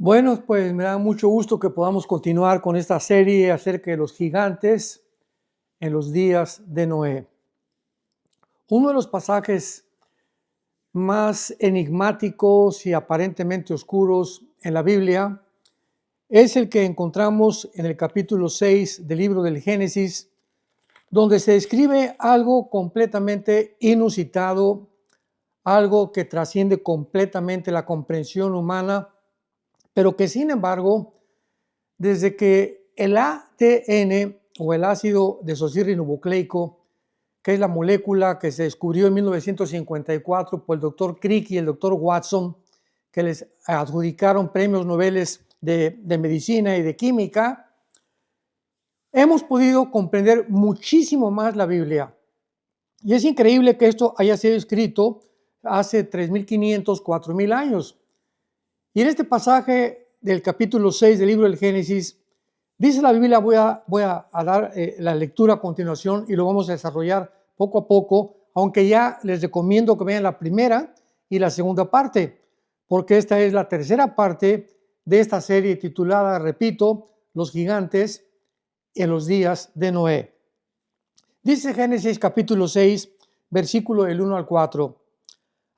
Bueno, pues me da mucho gusto que podamos continuar con esta serie acerca de los gigantes en los días de Noé. Uno de los pasajes más enigmáticos y aparentemente oscuros en la Biblia es el que encontramos en el capítulo 6 del libro del Génesis, donde se describe algo completamente inusitado, algo que trasciende completamente la comprensión humana, pero que sin embargo, desde que el ADN o el ácido desoxirribonucleico, que es la molécula que se descubrió en 1954 por el doctor Crick y el doctor Watson, que les adjudicaron premios Nobel de medicina y de química, hemos podido comprender muchísimo más la Biblia. Y es increíble que esto haya sido escrito hace 3.500, 4.000 años. Y en este pasaje del capítulo 6 del libro del Génesis, dice la Biblia, voy a dar la lectura a continuación y lo vamos a desarrollar poco a poco, aunque ya les recomiendo que vean la primera y la segunda parte, porque esta es la tercera parte de esta serie titulada, repito, Los gigantes en los días de Noé. Dice Génesis capítulo 6, versículo del 1 al 4.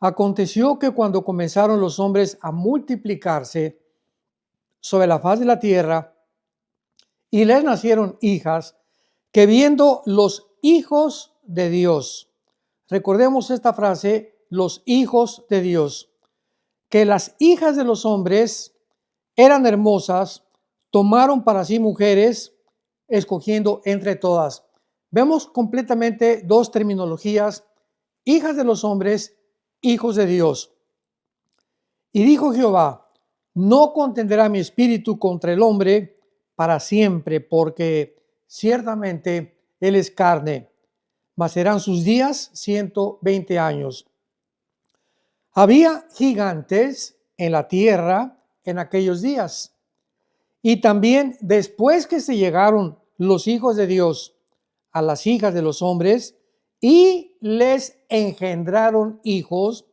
Aconteció que cuando comenzaron los hombres a multiplicarse sobre la faz de la tierra, y les nacieron hijas, que viendo los hijos de Dios, recordemos esta frase, los hijos de Dios, que las hijas de los hombres eran hermosas, tomaron para sí mujeres, escogiendo entre todas. Vemos completamente dos terminologías, hijas de los hombres, hijos de Dios. Y dijo Jehová, no contenderá mi espíritu contra el hombre para siempre, porque ciertamente él es carne, mas serán sus días 120 años. Había gigantes en la tierra en aquellos días. Y también después que se llegaron los hijos de Dios a las hijas de los hombres y les engendraron hijos,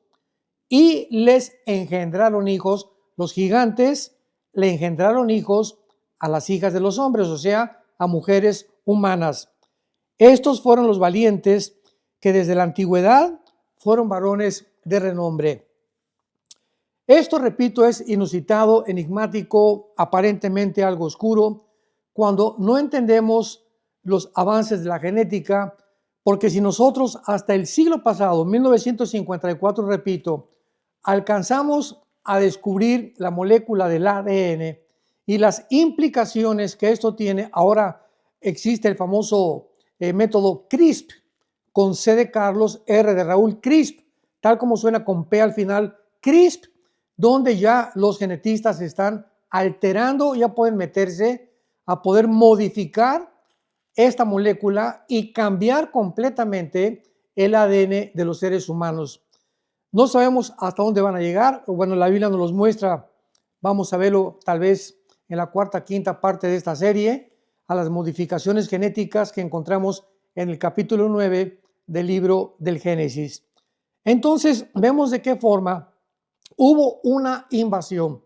los gigantes le engendraron hijos a las hijas de los hombres, o sea, a mujeres humanas. Estos fueron los valientes que desde la antigüedad fueron varones de renombre. Esto, repito, es inusitado, enigmático, aparentemente algo oscuro, cuando no entendemos los avances de la genética, porque si nosotros hasta el siglo pasado, 1954, repito, alcanzamos a descubrir la molécula del ADN y las implicaciones que esto tiene, ahora existe el famoso método CRISP, con C de Carlos, R de Raúl, CRISP, tal como suena con P al final, CRISP, donde ya los genetistas están alterando, ya pueden meterse a poder modificar esta molécula y cambiar completamente el ADN de los seres humanos. No sabemos hasta dónde van a llegar. Bueno, la Biblia nos los muestra. Vamos a verlo tal vez en la cuarta, quinta parte de esta serie, a las modificaciones genéticas que encontramos en el capítulo 9 del libro del Génesis. Entonces, vemos de qué forma hubo una invasión,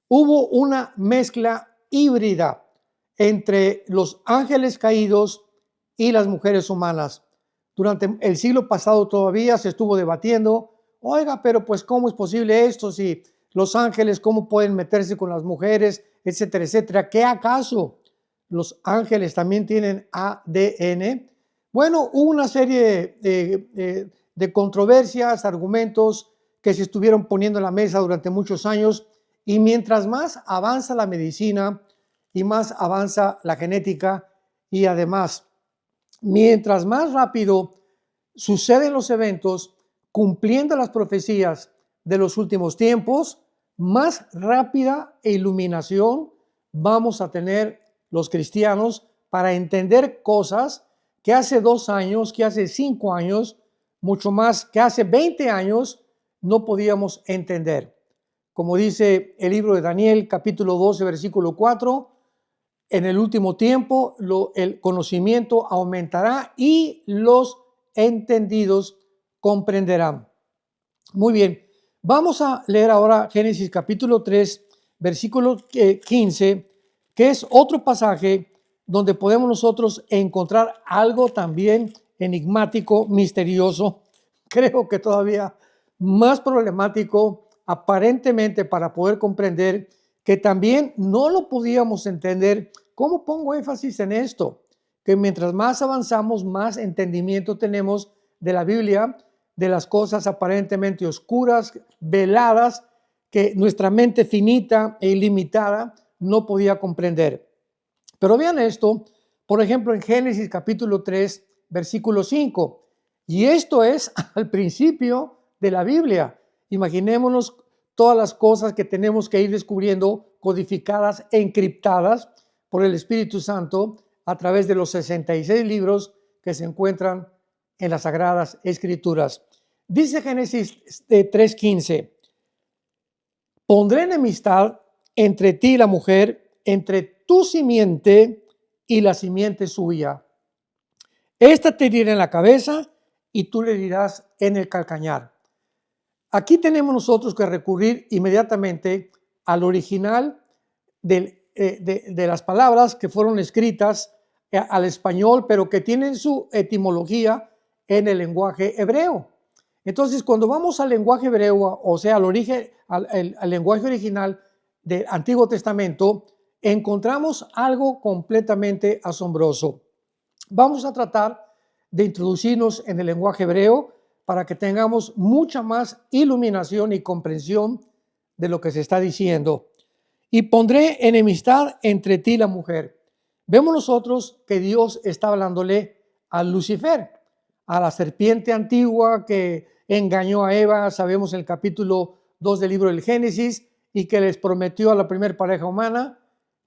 hubo una mezcla híbrida entre los ángeles caídos y las mujeres humanas. Durante el siglo pasado todavía se estuvo debatiendo, oiga, pero pues ¿cómo es posible esto? Si los ángeles, ¿cómo pueden meterse con las mujeres? Etcétera, etcétera. ¿Qué acaso los ángeles también tienen ADN? Bueno, hubo una serie de controversias, argumentos que se estuvieron poniendo en la mesa durante muchos años, y mientras más avanza la medicina y más avanza la genética, y además, mientras más rápido suceden los eventos, cumpliendo las profecías de los últimos tiempos, más rápida iluminación vamos a tener los cristianos para entender cosas que hace 2 años, que hace 5 años, mucho más que hace 20 años, no podíamos entender. Como dice el libro de Daniel, capítulo 12, versículo 4, en el último tiempo el conocimiento aumentará y los entendidos comprenderán. Muy bien, vamos a leer ahora Génesis capítulo 3, versículo 15, que es otro pasaje donde podemos nosotros encontrar algo también enigmático, misterioso, creo que todavía más problemático aparentemente para poder comprender, que también no lo podíamos entender. ¿Cómo pongo énfasis en esto? Que mientras más avanzamos, más entendimiento tenemos de la Biblia, de las cosas aparentemente oscuras, veladas, que nuestra mente finita e ilimitada no podía comprender. Pero vean esto, por ejemplo, en Génesis capítulo 3, versículo 5. Y esto es al principio de la Biblia. Imaginémonos todas las cosas que tenemos que ir descubriendo, codificadas, encriptadas por el Espíritu Santo a través de los 66 libros que se encuentran en las Sagradas Escrituras. Dice Génesis 3:15, pondré enemistad entre ti y la mujer, entre tu simiente y la simiente suya. Esta te herirá en la cabeza y tú le herirás en el calcañar. Aquí tenemos nosotros que recurrir inmediatamente al original de las palabras que fueron escritas al español, pero que tienen su etimología en el lenguaje hebreo. Entonces, cuando vamos al lenguaje hebreo, o sea, al origen, al lenguaje original del Antiguo Testamento, encontramos algo completamente asombroso. Vamos a tratar de introducirnos en el lenguaje hebreo para que tengamos mucha más iluminación y comprensión de lo que se está diciendo. Y pondré enemistad entre ti y la mujer. Vemos nosotros que Dios está hablándole a Lucifer, a la serpiente antigua que engañó a Eva, sabemos en el capítulo 2 del libro del Génesis, y que les prometió a la primera pareja humana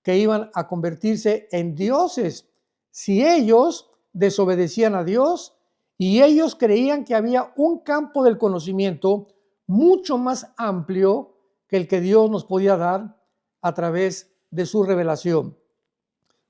que iban a convertirse en dioses si ellos desobedecían a Dios, y ellos creían que había un campo del conocimiento mucho más amplio que el que Dios nos podía dar a través de su revelación.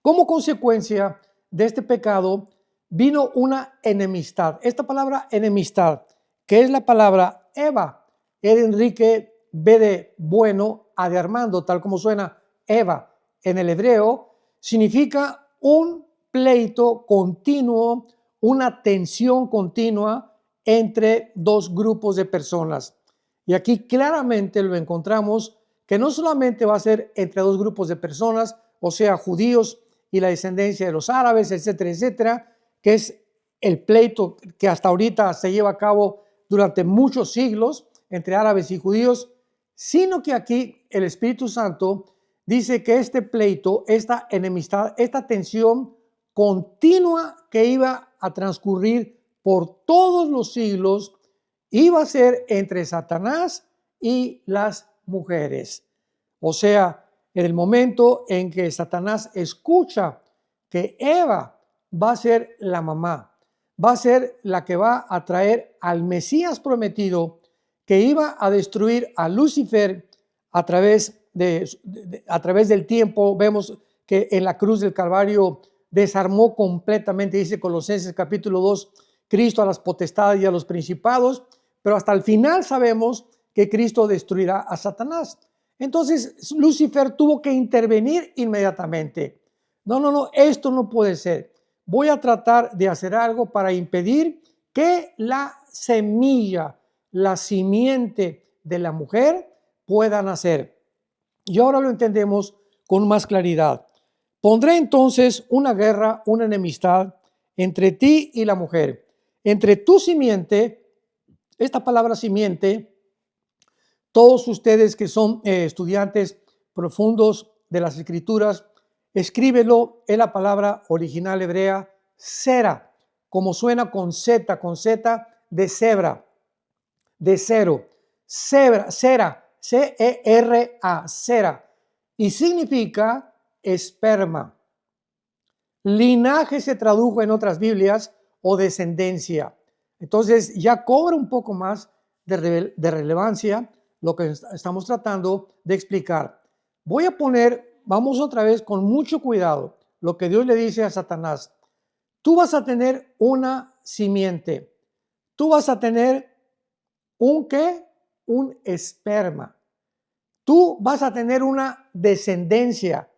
Como consecuencia de este pecado vino una enemistad. Esta palabra enemistad, que es la palabra Eva, E de Enrique, B de bueno, A de Armando, tal como suena Eva en el hebreo, significa un pleito continuo, una tensión continua entre dos grupos de personas. Y aquí claramente lo encontramos que no solamente va a ser entre dos grupos de personas, o sea, judíos y la descendencia de los árabes, etcétera, etcétera, que es el pleito que hasta ahorita se lleva a cabo durante muchos siglos entre árabes y judíos, sino que aquí el Espíritu Santo dice que este pleito, esta enemistad, esta tensión continua que iba a transcurrir por todos los siglos, iba a ser entre Satanás y las mujeres. O sea, en el momento en que Satanás escucha que Eva va a ser la mamá, va a ser la que va a traer al Mesías prometido, que iba a destruir a Lucifer a través del tiempo. Vemos que en la cruz del Calvario desarmó completamente, dice Colosenses capítulo 2, Cristo a las potestades y a los principados, pero hasta el final sabemos que Cristo destruirá a Satanás. Entonces Lucifer tuvo que intervenir inmediatamente. No, esto no puede ser. Voy a tratar de hacer algo para impedir que la semilla, la simiente de la mujer pueda nacer. Y ahora lo entendemos con más claridad. Pondré entonces una guerra, una enemistad entre ti y la mujer, entre tu simiente. Esta palabra simiente, todos ustedes que son estudiantes profundos de las Escrituras, escríbelo en la palabra original hebrea, cera, como suena con Z de cebra, de cero, cera, C-E-R-A, cera, y significa esperma. Linaje se tradujo en otras Biblias o descendencia. Entonces ya cobra un poco más de relevancia lo que estamos tratando de explicar. Voy a poner, vamos otra vez con mucho cuidado, lo que Dios le dice a Satanás. Tú vas a tener una simiente. Tú vas a tener un ¿qué? Un esperma. tú vas a tener una descendencia,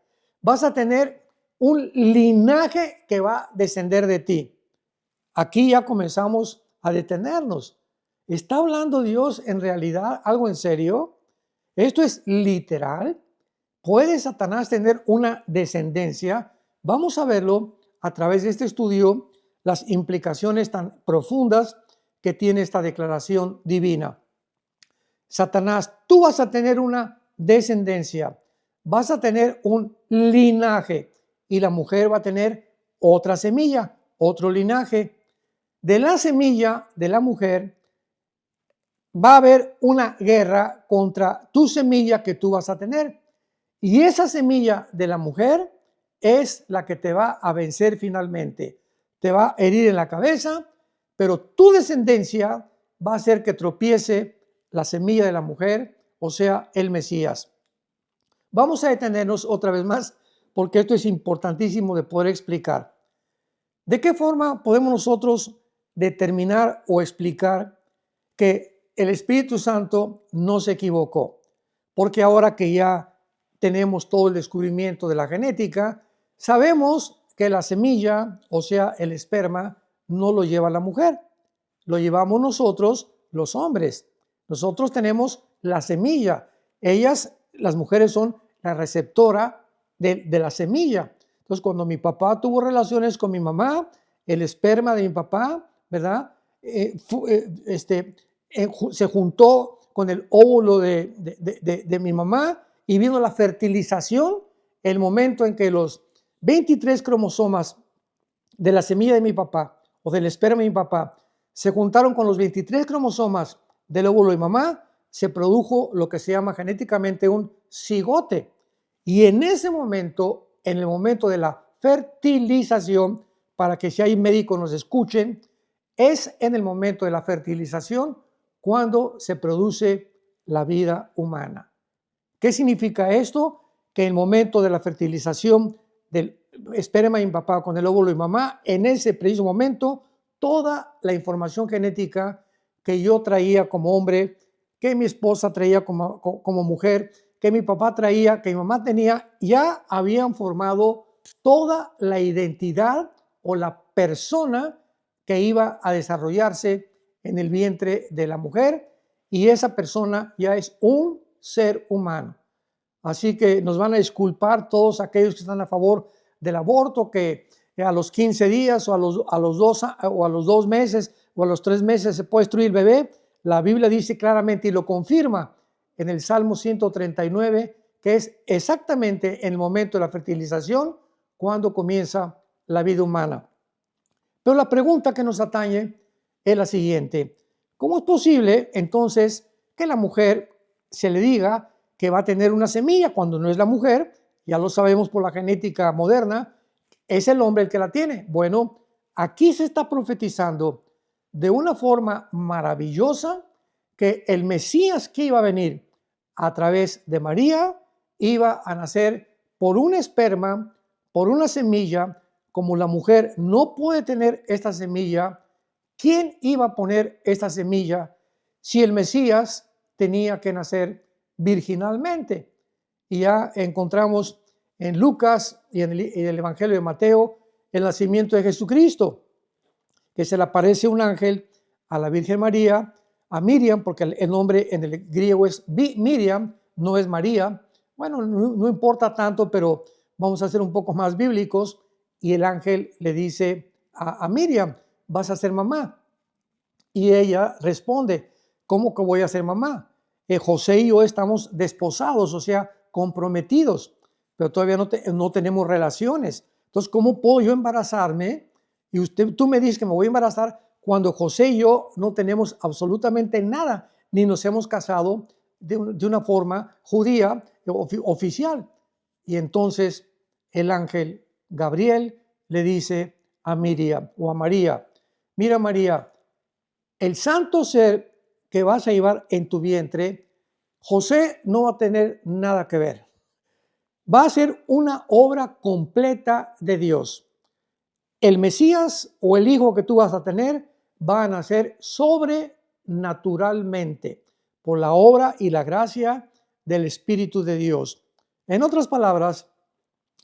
vas a tener un linaje que va a descender de ti. Aquí ya comenzamos a detenernos. ¿Está hablando Dios en realidad algo en serio? ¿Esto es literal? ¿Puede Satanás tener una descendencia? Vamos a verlo a través de este estudio, las implicaciones tan profundas que tiene esta declaración divina. Satanás, tú vas a tener una descendencia, vas a tener un linaje y la mujer va a tener otra semilla, otro linaje. De la semilla de la mujer va a haber una guerra contra tu semilla que tú vas a tener. Y esa semilla de la mujer es la que te va a vencer finalmente. Te va a herir en la cabeza, pero tu descendencia va a hacer que tropiece la semilla de la mujer, o sea, el Mesías. Vamos a detenernos otra vez más, porque esto es importantísimo de poder explicar. ¿De qué forma podemos nosotros determinar o explicar que el Espíritu Santo no se equivocó? Porque ahora que ya tenemos todo el descubrimiento de la genética, sabemos que la semilla, o sea, el esperma, no lo lleva la mujer, lo llevamos nosotros, los hombres. Nosotros tenemos la semilla. Ellas, las mujeres, son la receptora de la semilla. Entonces, cuando mi papá tuvo relaciones con mi mamá, el esperma de mi papá, ¿verdad? Se juntó con el óvulo de mi mamá y vino la fertilización, el momento en que los 23 cromosomas de la semilla de mi papá o del esperma de mi papá se juntaron con los 23 cromosomas del óvulo de mamá, se produjo lo que se llama genéticamente un cigote. Y en ese momento, en el momento de la fertilización, para que si hay médicos nos escuchen, es en el momento de la fertilización cuando se produce la vida humana. ¿Qué significa esto? Que en el momento de la fertilización del esperma de mi papá con el óvulo de mamá, en ese preciso momento, toda la información genética que yo traía como hombre, que mi esposa traía como mujer, que mi papá traía, que mi mamá tenía, ya habían formado toda la identidad o la persona que iba a desarrollarse en el vientre de la mujer, y esa persona ya es un ser humano. Así que nos van a disculpar todos aquellos que están a favor del aborto, que a los 15 días o a los 2 meses o a los 3 meses se puede destruir el bebé. La Biblia dice claramente y lo confirma en el Salmo 139, que es exactamente en el momento de la fertilización cuando comienza la vida humana. Pero la pregunta que nos atañe es la siguiente: ¿cómo es posible entonces que la mujer se le diga que va a tener una semilla cuando no es la mujer? Ya lo sabemos por la genética moderna, es el hombre el que la tiene. Bueno, aquí se está profetizando de una forma maravillosa que el Mesías que iba a venir a través de María iba a nacer por un esperma, por una semilla. Como la mujer no puede tener esta semilla, ¿quién iba a poner esta semilla si el Mesías tenía que nacer virginalmente? Y ya encontramos en Lucas y en el Evangelio de Mateo el nacimiento de Jesucristo, que se le aparece un ángel a la Virgen María, a Miriam, porque el nombre en el griego es Miriam, no es María. Bueno, no importa tanto, pero vamos a ser un poco más bíblicos. Y el ángel le dice a Miriam, vas a ser mamá. Y ella responde, ¿cómo que voy a ser mamá? José y yo estamos desposados, o sea, comprometidos, pero todavía no tenemos relaciones. Entonces, ¿cómo puedo yo embarazarme? Y tú me dices que me voy a embarazar cuando José y yo no tenemos absolutamente nada, ni nos hemos casado de una forma judía oficial. Y entonces el ángel Gabriel le dice a Miriam o a María, mira María, el santo ser que vas a llevar en tu vientre, José no va a tener nada que ver. Va a ser una obra completa de Dios. El Mesías o el hijo que tú vas a tener va a nacer sobrenaturalmente por la obra y la gracia del Espíritu de Dios. En otras palabras,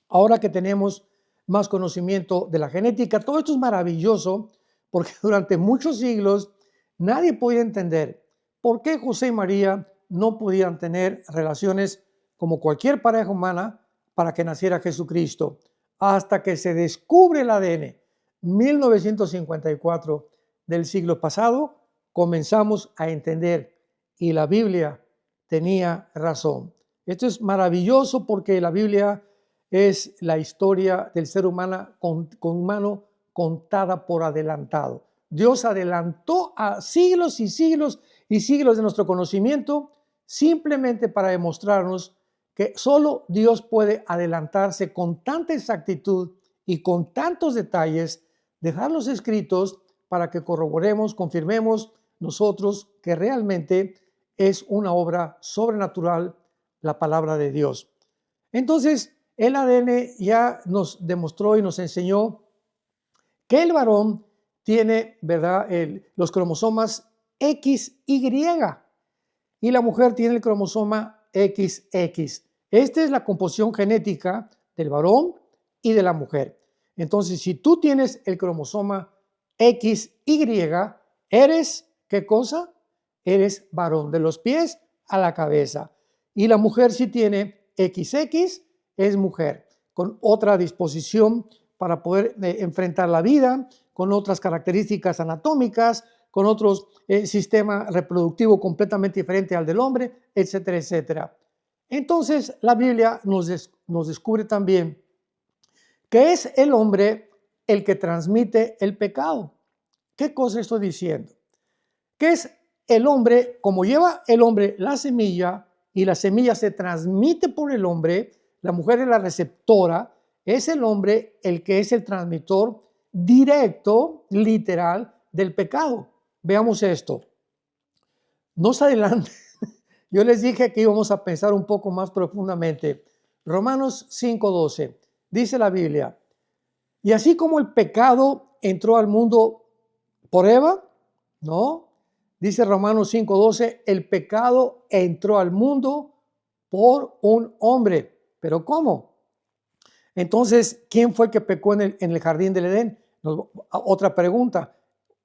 ahora que tenemos más conocimiento de la genética, todo esto es maravilloso porque durante muchos siglos nadie podía entender por qué José y María no podían tener relaciones como cualquier pareja humana para que naciera Jesucristo, hasta que se descubre el ADN. 1954 del siglo pasado comenzamos a entender y la Biblia tenía razón. Esto es maravilloso porque la Biblia es la historia del ser humano contada por adelantado. Dios adelantó a siglos y siglos y siglos de nuestro conocimiento simplemente para demostrarnos que solo Dios puede adelantarse con tanta exactitud y con tantos detalles, dejarlos escritos para que corroboremos, confirmemos nosotros que realmente es una obra sobrenatural la palabra de Dios. Entonces, el ADN ya nos demostró y nos enseñó que el varón tiene, ¿verdad?, los cromosomas XY y la mujer tiene el cromosoma XX. Esta es la composición genética del varón y de la mujer. Entonces, si tú tienes el cromosoma XY, eres, ¿qué cosa? Eres varón, de los pies a la cabeza. Y la mujer, si tiene XX, es mujer, con otra disposición para poder enfrentar la vida, con otras características anatómicas, con otro sistema reproductivo completamente diferente al del hombre, etcétera, etcétera. Entonces, la Biblia nos descubre también que es el hombre el que transmite el pecado. ¿Qué cosa estoy diciendo? Que es el hombre, como lleva el hombre la semilla y la semilla se transmite por el hombre, la mujer es la receptora, es el hombre el que es el transmisor directo, literal, del pecado. Veamos esto. No se adelante. Yo les dije que íbamos a pensar un poco más profundamente. Romanos 5:12, dice la Biblia, y así como el pecado entró al mundo por Eva, ¿no? Dice Romanos 5:12, el pecado entró al mundo por un hombre. ¿Pero cómo? Entonces, ¿quién fue el que pecó en el jardín del Edén? Otra pregunta,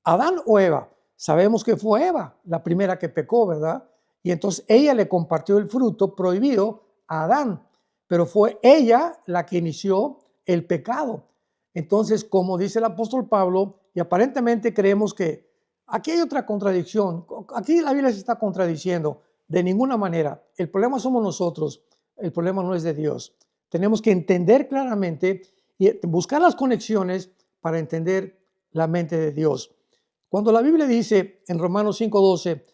¿Adán o Eva? Sabemos que fue Eva la primera que pecó, ¿verdad? Y entonces ella le compartió el fruto prohibido a Adán, pero fue ella la que inició el pecado. Entonces, como dice el apóstol Pablo, y aparentemente creemos que aquí hay otra contradicción, aquí la Biblia se está contradiciendo de ninguna manera. El problema somos nosotros, el problema no es de Dios. Tenemos que entender claramente y buscar las conexiones para entender la mente de Dios. Cuando la Biblia dice en Romanos 5:12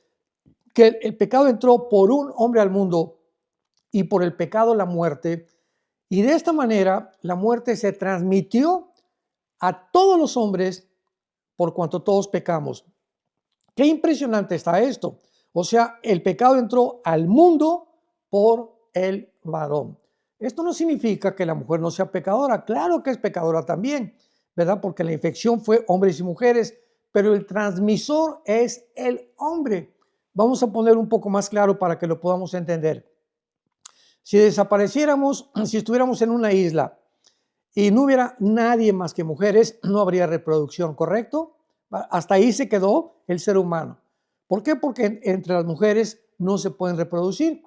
que el pecado entró por un hombre al mundo y por el pecado la muerte, y de esta manera la muerte se transmitió a todos los hombres por cuanto todos pecamos. Qué impresionante está esto. O sea, el pecado entró al mundo por el varón. Esto no significa que la mujer no sea pecadora. Claro que es pecadora también, ¿verdad? Porque la infección fue hombres y mujeres, pero el transmisor es el hombre. Vamos a poner un poco más claro para que lo podamos entender. Si desapareciéramos, si estuviéramos en una isla y no hubiera nadie más que mujeres, no habría reproducción, ¿correcto? Hasta ahí se quedó el ser humano. ¿Por qué? Porque entre las mujeres no se pueden reproducir.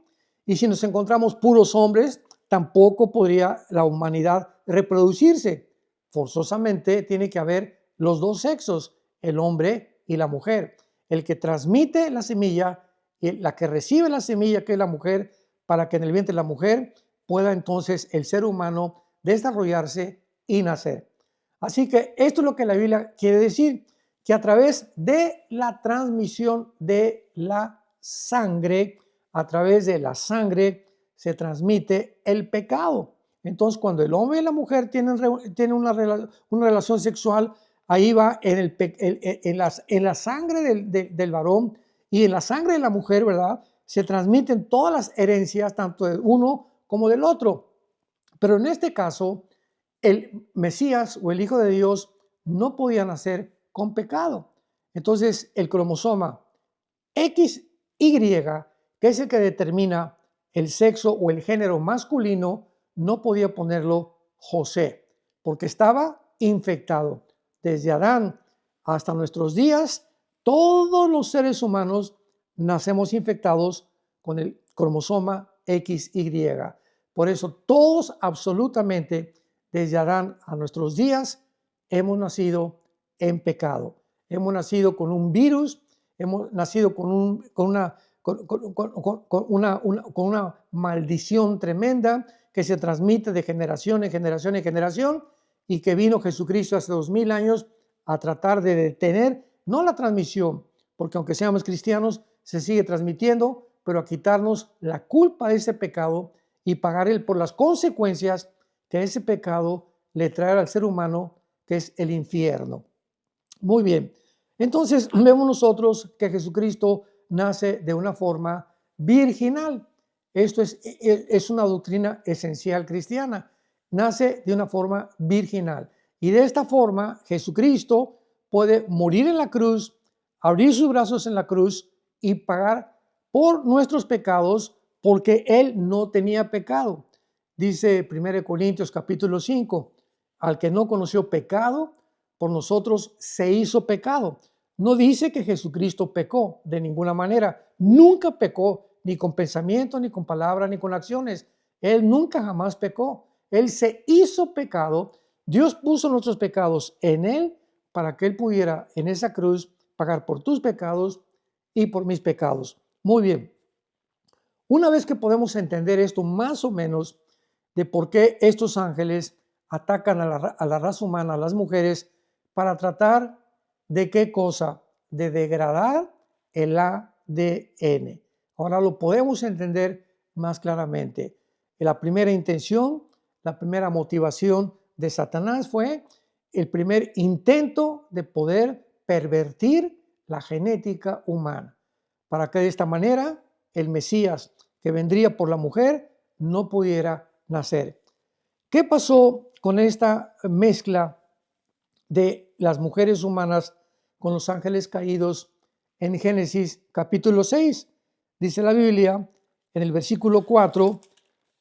Y si nos encontramos puros hombres, tampoco podría la humanidad reproducirse. Forzosamente tiene que haber los dos sexos, el hombre y la mujer. El que transmite la semilla y la que recibe la semilla, que es la mujer, para que en el vientre de la mujer pueda entonces el ser humano desarrollarse y nacer. Así que esto es lo que la Biblia quiere decir, que a través de la transmisión de la sangre, a través de la sangre se transmite el pecado. Entonces, cuando el hombre y la mujer tienen una relación sexual, ahí va en la sangre del varón y en la sangre de la mujer, ¿verdad? Se transmiten todas las herencias, tanto de uno como del otro. Pero en este caso, el Mesías o el Hijo de Dios no podía nacer con pecado. Entonces, el cromosoma XY, que es el que determina el sexo o el género masculino, no podía ponerlo José, porque estaba infectado. Desde Adán hasta nuestros días, todos los seres humanos nacemos infectados con el cromosoma XY. Por eso todos absolutamente, desde Adán a nuestros días, hemos nacido en pecado. Hemos nacido con un virus, hemos nacido con una maldición tremenda que se transmite de generación en generación en generación, y que vino Jesucristo hace 2000 años a tratar de detener, no la transmisión, porque aunque seamos cristianos, se sigue transmitiendo, pero a quitarnos la culpa de ese pecado y pagar él por las consecuencias que ese pecado le trae al ser humano, que es el infierno. Muy bien, entonces vemos nosotros que Jesucristo nace de una forma virginal. Esto es una doctrina esencial cristiana. Nace de una forma virginal. Y de esta forma Jesucristo puede morir en la cruz, abrir sus brazos en la cruz y pagar por nuestros pecados, porque Él no tenía pecado. Dice 1 Corintios capítulo 5, al que no conoció pecado, por nosotros se hizo pecado. No dice que Jesucristo pecó de ninguna manera. Nunca pecó, ni con pensamiento, ni con palabras, ni con acciones. Él nunca jamás pecó. Él se hizo pecado. Dios puso nuestros pecados en Él para que Él pudiera en esa cruz pagar por tus pecados y por mis pecados. Muy bien. Una vez que podemos entender esto más o menos de por qué estos ángeles atacan a la raza humana, a las mujeres, para tratar de qué cosa, de degradar el ADN. Ahora lo podemos entender más claramente. La primera intención, la primera motivación de Satanás fue el primer intento de poder pervertir la genética humana, para que de esta manera el Mesías que vendría por la mujer no pudiera nacer. ¿Qué pasó con esta mezcla de las mujeres humanas con los ángeles caídos en Génesis capítulo 6? Dice la Biblia en el versículo 4,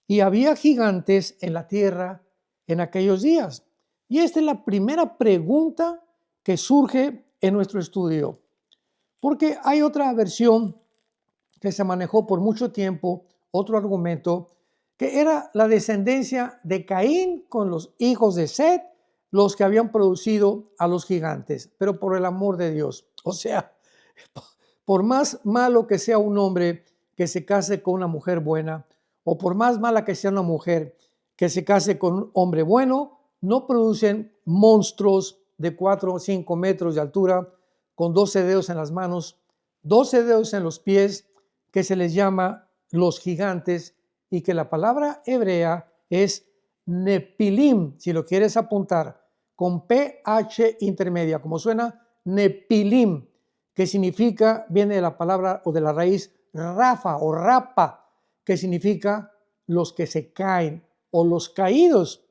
y había gigantes en la tierra en aquellos días. Y esta es la primera pregunta que surge en nuestro estudio, porque hay otra versión que se manejó por mucho tiempo, otro argumento, que era la descendencia de Caín con los hijos de Set, los que habían producido a los gigantes, pero por el amor de Dios. O sea, por más malo que sea un hombre que se case con una mujer buena, o por más mala que sea una mujer que se case con un hombre bueno, no producen monstruos de 4 o 5 metros de altura, con 12 dedos en las manos, 12 dedos en los pies, que se les llama los gigantes, y que la palabra hebrea es Nepilim, si lo quieres apuntar, con PH intermedia, como suena Nepilim, que significa, viene de la palabra o de la raíz rafa o rapa, que significa los que se caen o los caídos.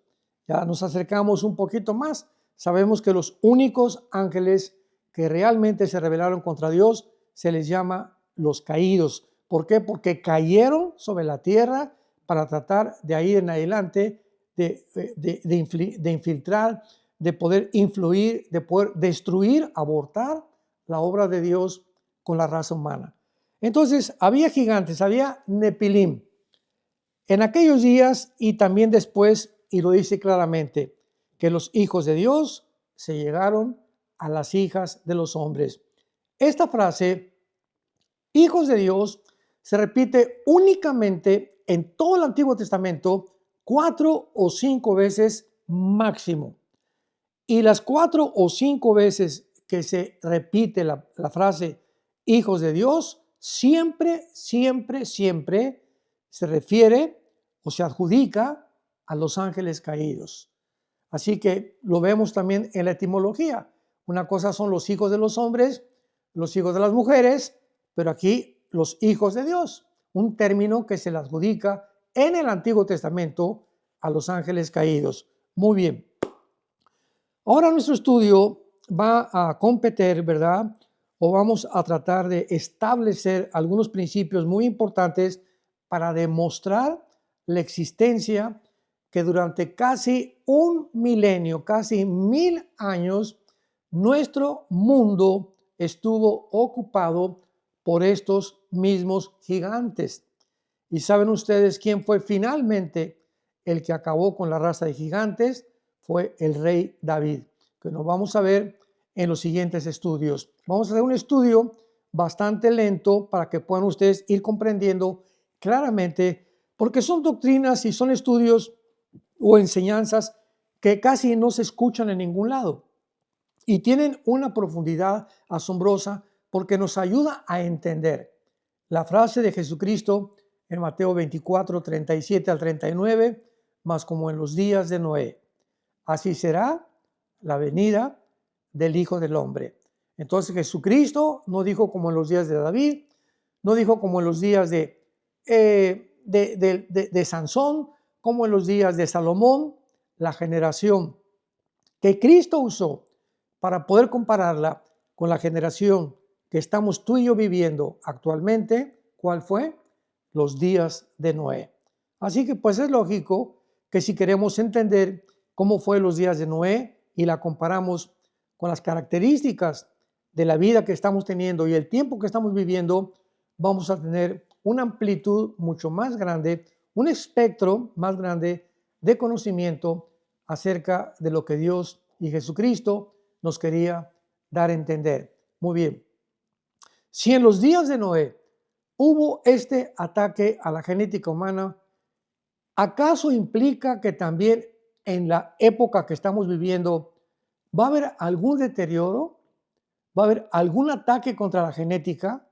Ya nos acercamos un poquito más. Sabemos que los únicos ángeles que realmente se rebelaron contra Dios se les llama los caídos. ¿Por qué? Porque cayeron sobre la tierra para tratar de ahí en adelante de infiltrar, de poder influir, de poder destruir, abortar la obra de Dios con la raza humana. Entonces, había gigantes, había Nepilim. En aquellos días y también después, y lo dice claramente, que los hijos de Dios se llegaron a las hijas de los hombres. Esta frase, hijos de Dios, se repite únicamente en todo el Antiguo Testamento 4 o 5 veces máximo. Y las 4 o 5 veces que se repite la frase hijos de Dios, siempre se refiere o se adjudica a los ángeles caídos. Así que lo vemos también en la etimología. Una cosa son los hijos de los hombres, los hijos de las mujeres, pero aquí los hijos de Dios, un término que se le adjudica en el Antiguo Testamento a los ángeles caídos. Muy bien. Ahora nuestro estudio va a competir, ¿verdad? O vamos a tratar de establecer algunos principios muy importantes para demostrar la existencia que durante casi un milenio, casi 1000 años, nuestro mundo estuvo ocupado por estos mismos gigantes. ¿Y saben ustedes quién fue finalmente el que acabó con la raza de gigantes? Fue el rey David, que nos vamos a ver en los siguientes estudios. Vamos a hacer un estudio bastante lento para que puedan ustedes ir comprendiendo claramente, porque son doctrinas y son estudios o enseñanzas que casi no se escuchan en ningún lado y tienen una profundidad asombrosa porque nos ayuda a entender la frase de Jesucristo en Mateo 24, 37 al 39, más como en los días de Noé. Así será la venida del Hijo del Hombre. Entonces Jesucristo no dijo como en los días de David, no dijo como en los días de Sansón, como en los días de Salomón. La generación que Cristo usó para poder compararla con la generación que estamos tú y yo viviendo actualmente, ¿cuál fue? Los días de Noé. Así que pues es lógico que si queremos entender cómo fue los días de Noé y la comparamos con las características de la vida que estamos teniendo y el tiempo que estamos viviendo, vamos a tener una amplitud mucho más grande, un espectro más grande de conocimiento acerca de lo que Dios y Jesucristo nos quería dar a entender. Muy bien. Si en los días de Noé hubo este ataque a la genética humana, ¿acaso implica que también en la época que estamos viviendo va a haber algún deterioro? ¿Va a haber algún ataque contra la genética?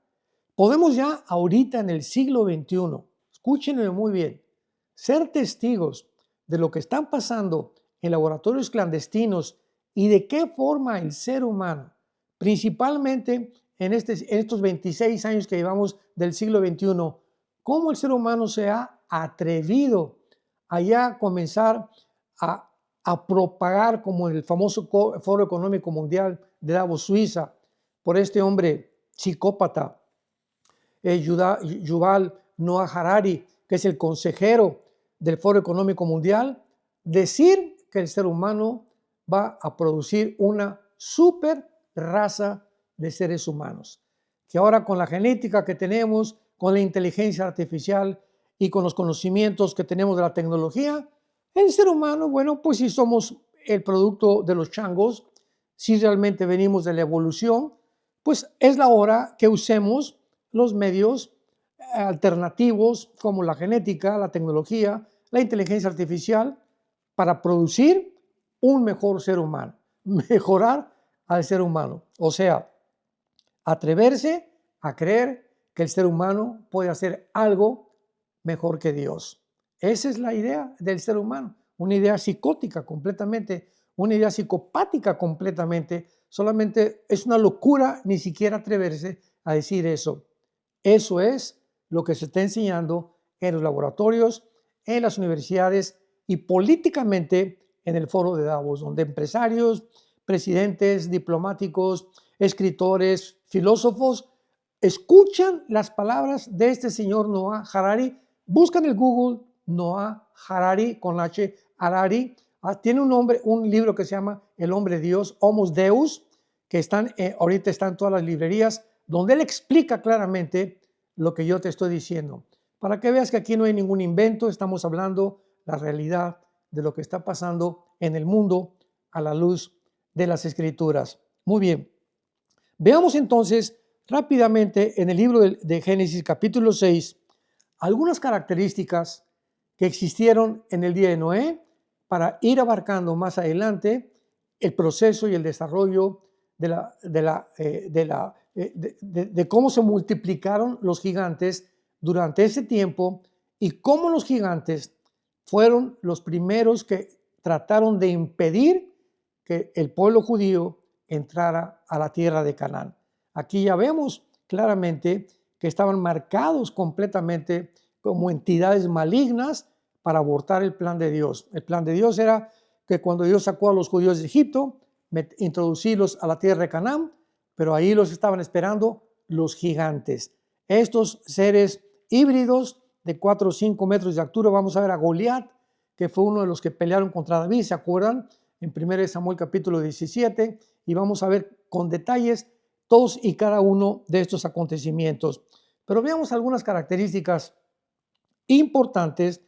Podemos ya ahorita en el siglo XXI, escúchenme muy bien, ser testigos de lo que están pasando en laboratorios clandestinos y de qué forma el ser humano, principalmente en estos 26 años que llevamos del siglo XXI, cómo el ser humano se ha atrevido a ya comenzar a propagar, como el famoso Foro Económico Mundial de Davos, Suiza, por este hombre psicópata, Yuval Noah Harari, que es el consejero del Foro Económico Mundial, decir que el ser humano va a producir una super raza de seres humanos, que ahora con la genética que tenemos, con la inteligencia artificial y con los conocimientos que tenemos de la tecnología, el ser humano, bueno, pues si somos el producto de los changos, si realmente venimos de la evolución, pues es la hora que usemos los medios alternativos como la genética, la tecnología, la inteligencia artificial para producir un mejor ser humano, mejorar al ser humano. O sea, atreverse a creer que el ser humano puede hacer algo mejor que Dios. Esa es la idea del ser humano, una idea psicótica completamente, una idea psicopática completamente. Solamente es una locura ni siquiera atreverse a decir eso. Eso es lo que se está enseñando en los laboratorios, en las universidades y políticamente en el foro de Davos, donde empresarios, presidentes, diplomáticos, escritores, filósofos escuchan las palabras de este señor Noah Harari. Buscan en el Google Noah Harari con H, Harari. Tiene un nombre, un libro que se llama El hombre Dios, Homos Deus, que ahorita están en todas las librerías, donde él explica claramente lo que yo te estoy diciendo. Para que veas que aquí no hay ningún invento, estamos hablando la realidad de lo que está pasando en el mundo a la luz de las Escrituras. Muy bien. Veamos entonces rápidamente en el libro de Génesis capítulo 6 algunas características que existieron en el día de Noé para ir abarcando más adelante el proceso y el desarrollo de cómo se multiplicaron los gigantes durante ese tiempo y cómo los gigantes fueron los primeros que trataron de impedir que el pueblo judío entrara a la tierra de Canaán. Aquí ya vemos claramente que estaban marcados completamente como entidades malignas para abortar el plan de Dios. El plan de Dios era que cuando Dios sacó a los judíos de Egipto, introducirlos a la tierra de Canaán, pero ahí los estaban esperando los gigantes. Estos seres híbridos de 4 o 5 metros de altura. Vamos a ver a Goliat, que fue uno de los que pelearon contra David, ¿se acuerdan? En 1 Samuel capítulo 17, y vamos a ver con detalles todos y cada uno de estos acontecimientos. Pero veamos algunas características importantes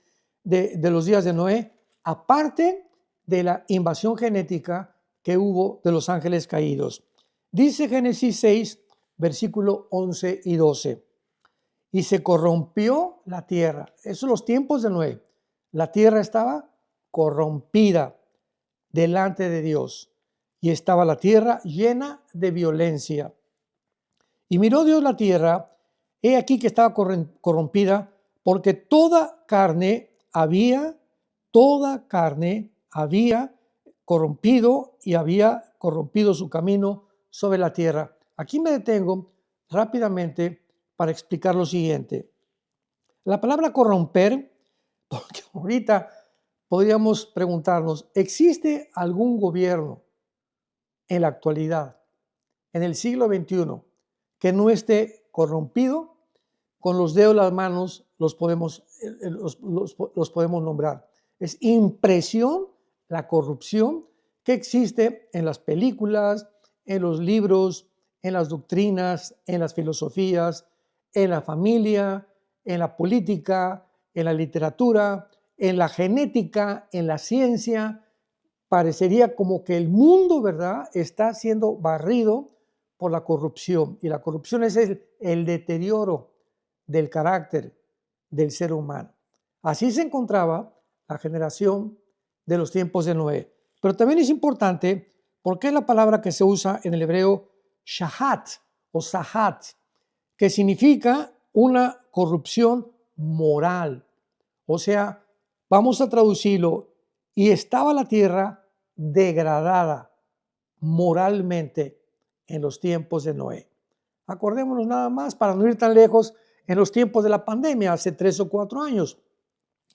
de los días de Noé, aparte de la invasión genética que hubo de los ángeles caídos. Dice Génesis 6, versículo 11 y 12. Y se corrompió la tierra. Esos son los tiempos de Noé. La tierra estaba corrompida delante de Dios y estaba la tierra llena de violencia. Y miró Dios la tierra, he aquí que estaba corrompida, porque toda carne había corrompido y había corrompido su camino sobre la tierra. Aquí me detengo rápidamente para explicar lo siguiente. La palabra corromper, porque ahorita podríamos preguntarnos, ¿existe algún gobierno en la actualidad, en el siglo XXI, que no esté corrompido? Con los dedos de las manos los podemos nombrar. Es impresión la corrupción que existe en las películas, en los libros, en las doctrinas, en las filosofías, en la familia, en la política, en la literatura, en la genética, en la ciencia. Parecería como que el mundo, ¿verdad?, está siendo barrido por la corrupción. Y la corrupción es el deterioro del carácter del ser humano. Así se encontraba la generación de los tiempos de Noé. Pero también es importante porque es la palabra que se usa en el hebreo shahat o sahat, que significa una corrupción moral. O sea, vamos a traducirlo, y estaba la tierra degradada moralmente en los tiempos de Noé. Acordémonos nada más, para no ir tan lejos, en los tiempos de la pandemia, hace 3 o 4 años,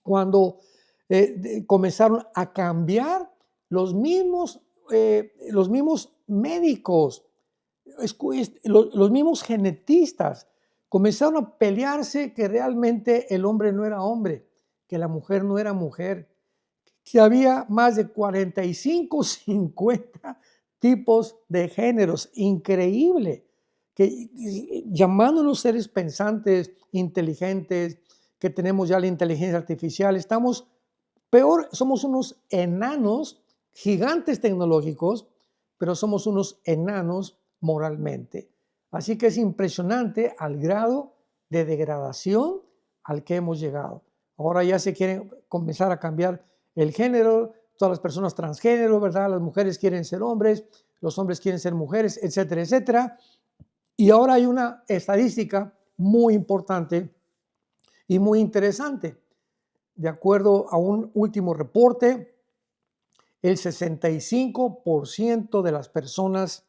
cuando comenzaron a cambiar los mismos médicos, los mismos genetistas, comenzaron a pelearse que realmente el hombre no era hombre, que la mujer no era mujer, que había más de 45, 50 tipos de géneros, increíble, que llamándonos seres pensantes, inteligentes, que tenemos ya la inteligencia artificial, estamos peor, somos unos enanos, gigantes tecnológicos, pero somos unos enanos moralmente. Así que es impresionante al grado de degradación al que hemos llegado. Ahora ya se quiere comenzar a cambiar el género, todas las personas transgénero, ¿verdad? Las mujeres quieren ser hombres, los hombres quieren ser mujeres, etcétera, etcétera. Y ahora hay una estadística muy importante y muy interesante. De acuerdo a un último reporte, el 65% de las personas,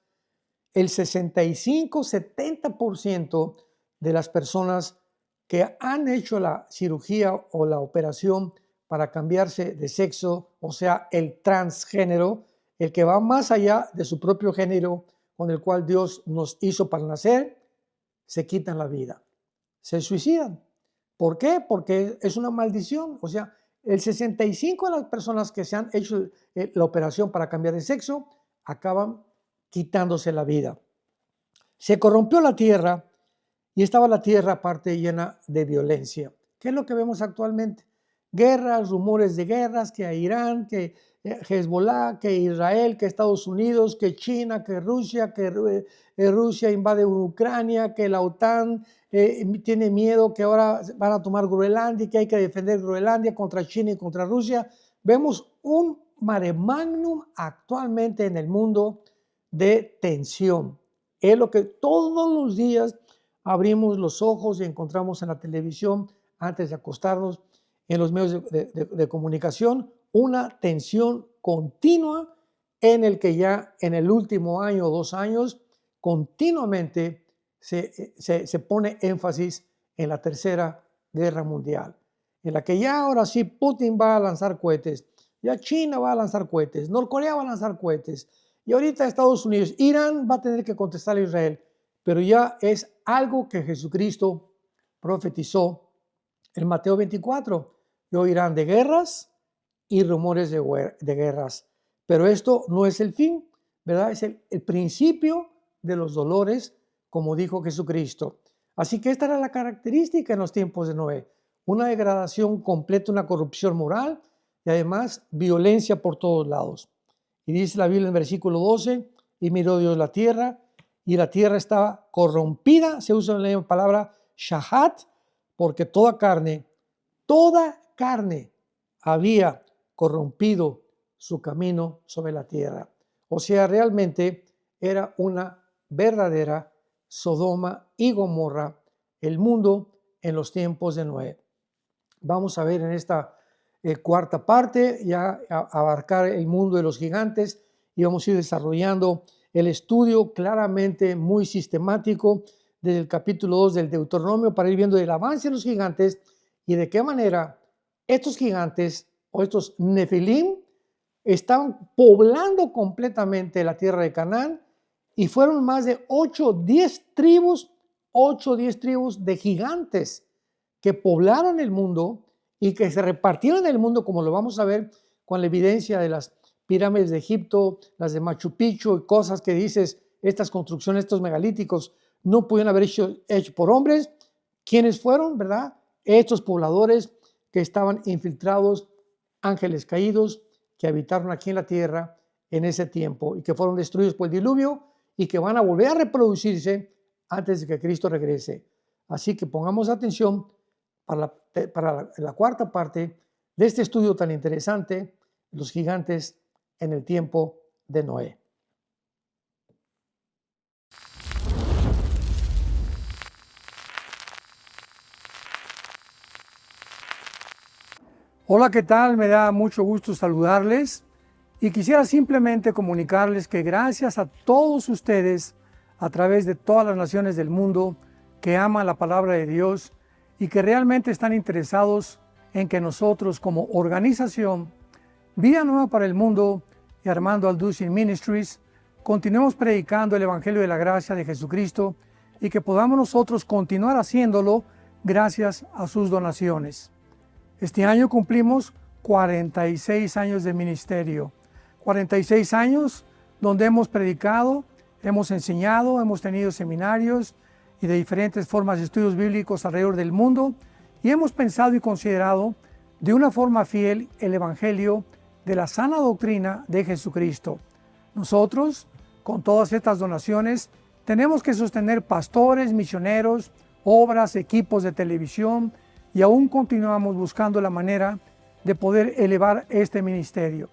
el 65-70% de las personas que han hecho la cirugía o la operación para cambiarse de sexo, o sea, el transgénero, el que va más allá de su propio género con el cual Dios nos hizo para nacer, se quitan la vida, se suicidan. ¿Por qué? Porque es una maldición. O sea, el 65% de las personas que se han hecho la operación para cambiar de sexo acaban quitándose la vida. Se corrompió la tierra y estaba la tierra aparte llena de violencia. ¿Qué es lo que vemos actualmente? Guerras, rumores de guerras, que a Irán, que Hezbollah, que Israel, que Estados Unidos, que China, que Rusia invade Ucrania, que la OTAN tiene miedo, que ahora van a tomar Groenlandia, que hay que defender Groenlandia contra China y contra Rusia. Vemos un mare magnum actualmente en el mundo de tensión. Es lo que todos los días abrimos los ojos y encontramos en la televisión antes de acostarnos, en los medios de comunicación, una tensión continua en el que ya en el último año o 2 años continuamente se pone énfasis en la Tercera Guerra Mundial, en la que ya ahora sí Putin va a lanzar cohetes, ya China va a lanzar cohetes, Norcorea va a lanzar cohetes, y ahorita Estados Unidos, Irán va a tener que contestar a Israel, pero ya es algo que Jesucristo profetizó En Mateo 24, y oirán de guerras y rumores de guerras. Pero esto no es el fin, ¿verdad? Es el principio de los dolores, como dijo Jesucristo. Así que esta era la característica en los tiempos de Noé. Una degradación completa, una corrupción moral y además violencia por todos lados. Y dice la Biblia en el versículo 12, y miró Dios la tierra, y la tierra estaba corrompida, se usa la palabra shahat, porque toda carne había corrompido su camino sobre la tierra. O sea, realmente era una verdadera Sodoma y Gomorra, el mundo en los tiempos de Noé. Vamos a ver en esta cuarta parte ya abarcar el mundo de los gigantes y vamos a ir desarrollando el estudio claramente muy sistemático desde el capítulo 2 del Deuteronomio para ir viendo el avance de los gigantes y de qué manera estos gigantes o estos Nefilim estaban poblando completamente la tierra de Canaán y fueron más de 8 o 10 tribus de gigantes que poblaron el mundo y que se repartieron el mundo, como lo vamos a ver con la evidencia de las pirámides de Egipto, las de Machu Picchu y cosas que dices, estas construcciones, estos megalíticos no pudieron haber hecho por hombres. ¿Quiénes fueron, verdad? Estos pobladores que estaban infiltrados, ángeles caídos, que habitaron aquí en la tierra en ese tiempo y que fueron destruidos por el diluvio y que van a volver a reproducirse antes de que Cristo regrese. Así que pongamos atención para la cuarta parte de este estudio tan interesante, los gigantes en el tiempo de Noé. Hola, ¿qué tal? Me da mucho gusto saludarles y quisiera simplemente comunicarles que gracias a todos ustedes a través de todas las naciones del mundo que aman la palabra de Dios y que realmente están interesados en que nosotros como organización Vida Nueva para el Mundo y Armando Alducin Ministries continuemos predicando el Evangelio de la Gracia de Jesucristo y que podamos nosotros continuar haciéndolo gracias a sus donaciones. Este año cumplimos 46 años de ministerio, 46 años donde hemos predicado, hemos enseñado, hemos tenido seminarios y de diferentes formas de estudios bíblicos alrededor del mundo y hemos pensado y considerado de una forma fiel el Evangelio de la sana doctrina de Jesucristo. Nosotros, con todas estas donaciones, tenemos que sostener pastores, misioneros, obras, equipos de televisión y aún continuamos buscando la manera de poder elevar este ministerio.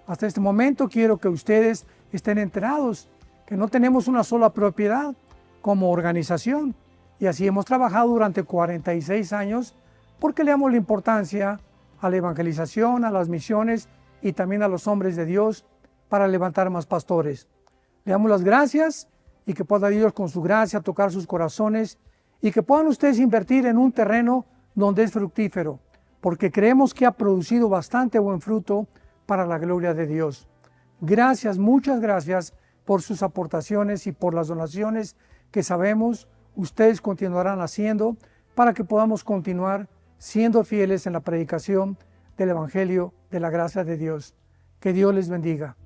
Hasta este momento quiero que ustedes estén enterados que no tenemos una sola propiedad como organización y así hemos trabajado durante 46 años porque le damos la importancia a la evangelización, a las misiones y también a los hombres de Dios para levantar más pastores. Le damos las gracias y que pueda Dios con su gracia tocar sus corazones y que puedan ustedes invertir en un terreno donde es fructífero, porque creemos que ha producido bastante buen fruto para la gloria de Dios. Gracias, muchas gracias por sus aportaciones y por las donaciones que sabemos ustedes continuarán haciendo para que podamos continuar siendo fieles en la predicación del Evangelio de la gracia de Dios. Que Dios les bendiga.